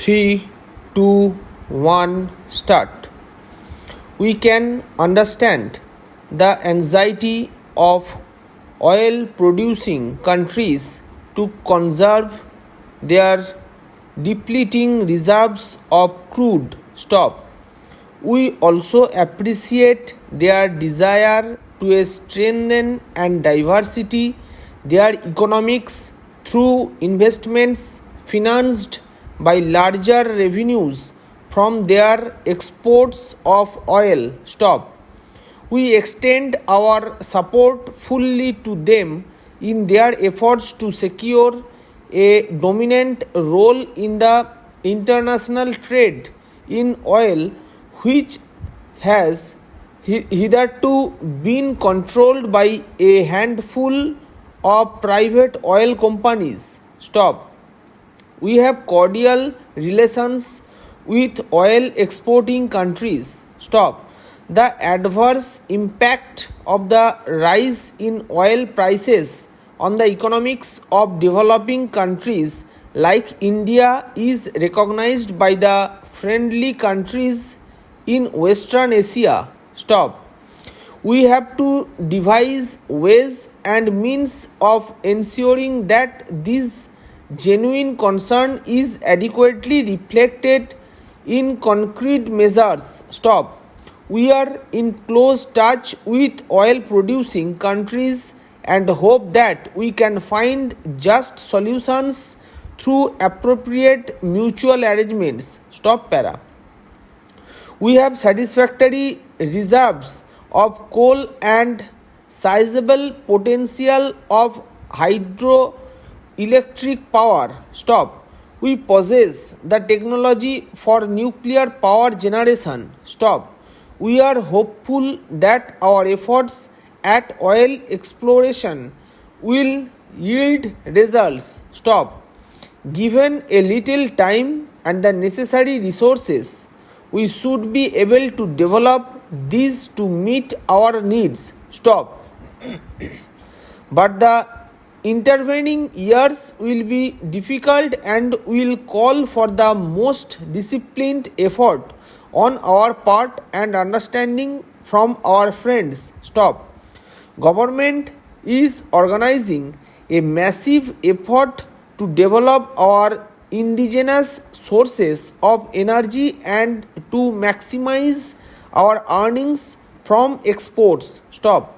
3, 2, 1, start. We can understand the anxiety of oil producing countries to conserve their depleting reserves of crude. Stop. We also appreciate their desire to strengthen and diversity their economics through investments financed by larger revenues from their exports of oil. Stop. We extend our support fully to them in their efforts to secure a dominant role in the international trade in oil, which has hitherto been controlled by a handful of private oil companies. Stop. We have cordial relations with oil exporting countries. Stop. The adverse impact of the rise in oil prices on the economics of developing countries like India is recognized by the friendly countries in Western Asia. Stop. We have to devise ways and means of ensuring that this genuine concern is adequately reflected in concrete measures. Stop. We are in close touch with oil producing countries and hope that we can find just solutions through appropriate mutual arrangements. Stop para. We have satisfactory reserves of coal and sizable potential of hydroelectric power. Stop. We possess the technology for nuclear power generation. Stop. We are hopeful that our efforts at oil exploration will yield results. Stop. Given a little time and the necessary resources, we should be able to develop these to meet our needs. Stop. But the intervening years will be difficult and will call for the most disciplined effort on our part and understanding from our friends. Stop. Government is organizing a massive effort to develop our indigenous sources of energy and to maximize our earnings from exports. Stop.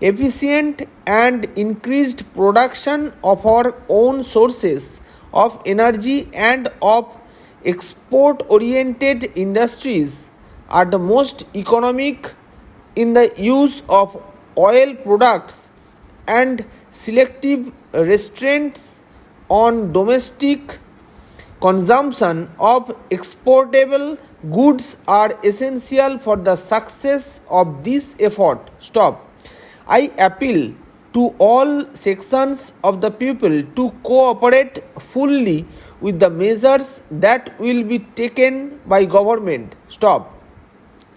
Efficient and increased production of our own sources of energy and of export oriented industries are the most economic in the use of oil products, and selective restraints on domestic consumption of exportable goods are essential for the success of this effort. Stop. I appeal to all sections of the people to cooperate fully with the measures that will be taken by government. Stop.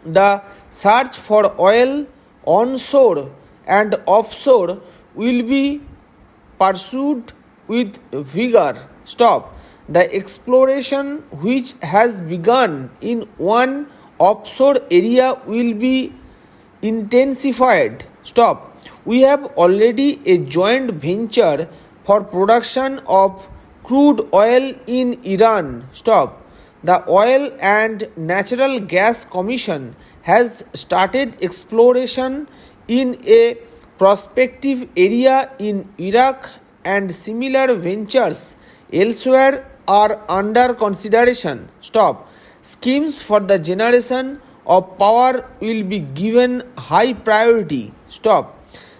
The search for oil onshore and offshore will be pursued with vigor. Stop. The exploration which has begun in one offshore area will be intensified. Stop. We have already a joint venture for production of crude oil in Iran. Stop. The Oil and Natural Gas Commission has started exploration in a prospective area in Iraq, and similar ventures elsewhere are under consideration. Stop. Schemes for the generation of power will be given high priority. Stop.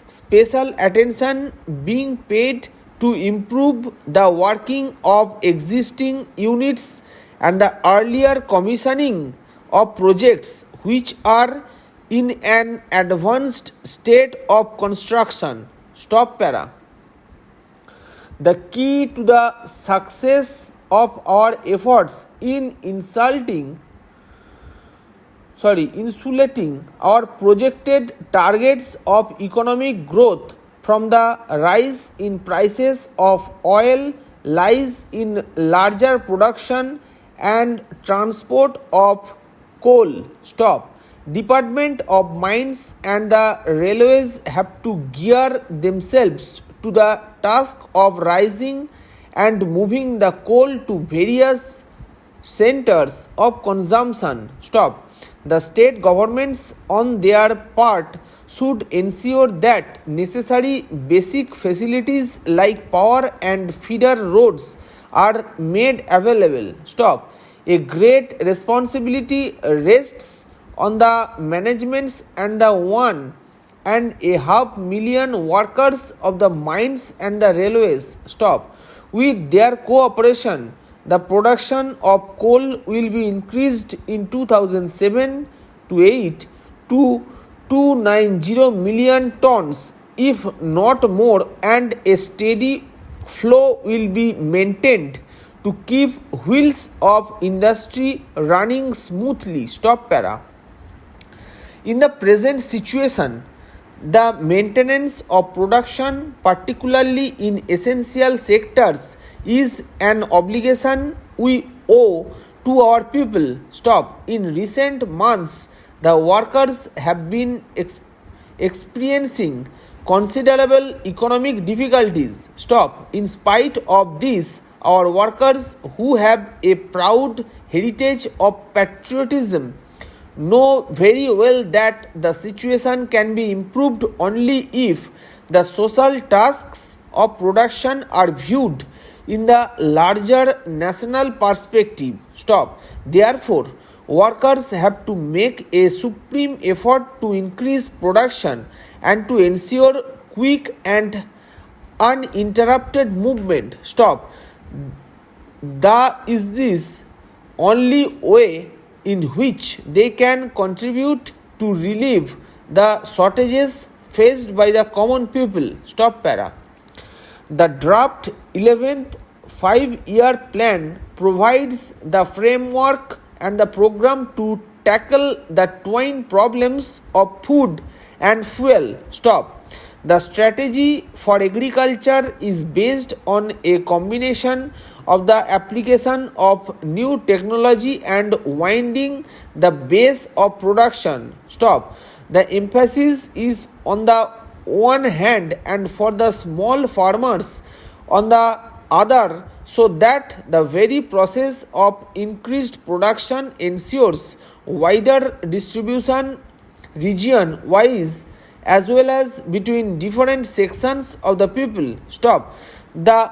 Special attention being paid to improve the working of existing units and the earlier commissioning of projects which are in an advanced state of construction. Stop para. The key to the success of our efforts in insulating our projected targets of economic growth from the rise in prices of oil lies in larger production and transport of coal. Stop. Department of Mines and the railways have to gear themselves to the task of rising and moving the coal to various centers of consumption. Stop. The state governments on their part should ensure that necessary basic facilities like power and feeder roads are made available. Stop. A great responsibility rests on the managements and the 1.5 million workers of the mines and the railways. Stop. With their cooperation, the production of coal will be increased in 2007 to 8 to 290 million tons, if not more, and a steady flow will be maintained to keep wheels of industry running smoothly. Stop para. In the present situation, the maintenance of production, particularly in essential sectors, is an obligation we owe to our people. Stop. In recent months, the workers have been experiencing considerable economic difficulties. Stop. In spite of this, our workers who have a proud heritage of patriotism know very well that the situation can be improved only if the social tasks of production are viewed in the larger national perspective. Stop. Therefore, workers have to make a supreme effort to increase production and to ensure quick and uninterrupted movement. Stop. Is this only way in which they can contribute to relieve the shortages faced by the common people. Stop para. The draft 11th 5-year plan provides the framework and the program to tackle the twin problems of food and fuel. Stop. The strategy for agriculture is based on a combination of the application of new technology and winding the base of production. Stop. The emphasis is on the one hand and for the small farmers on the other, so that the very process of increased production ensures wider distribution region wise as well as between different sections of the people. Stop. The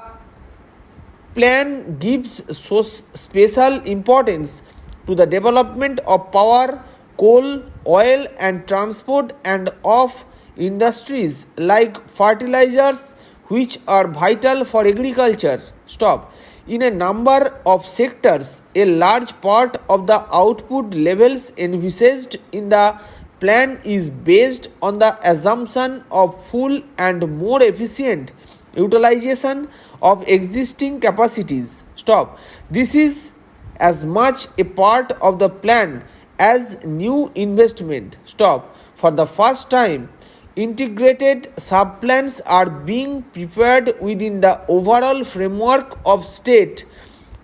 plan gives so special importance to the development of power, coal, oil and transport and of industries like fertilizers, which are vital for agriculture. Stop. In a number of sectors, a large part of the output levels envisaged in the plan is based on the assumption of full and more efficient utilization of existing capacities. Stop. This is as much a part of the plan as new investment. Stop. For the first time, integrated sub-plans are being prepared within the overall framework of state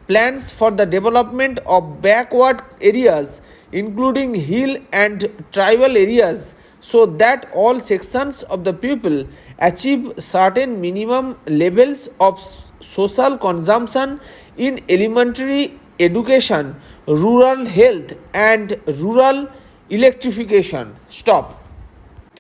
plans for the development of backward areas, including hill and tribal areas, so that all sections of the people achieve certain minimum levels of social consumption in elementary education, rural health and rural electrification. Stop.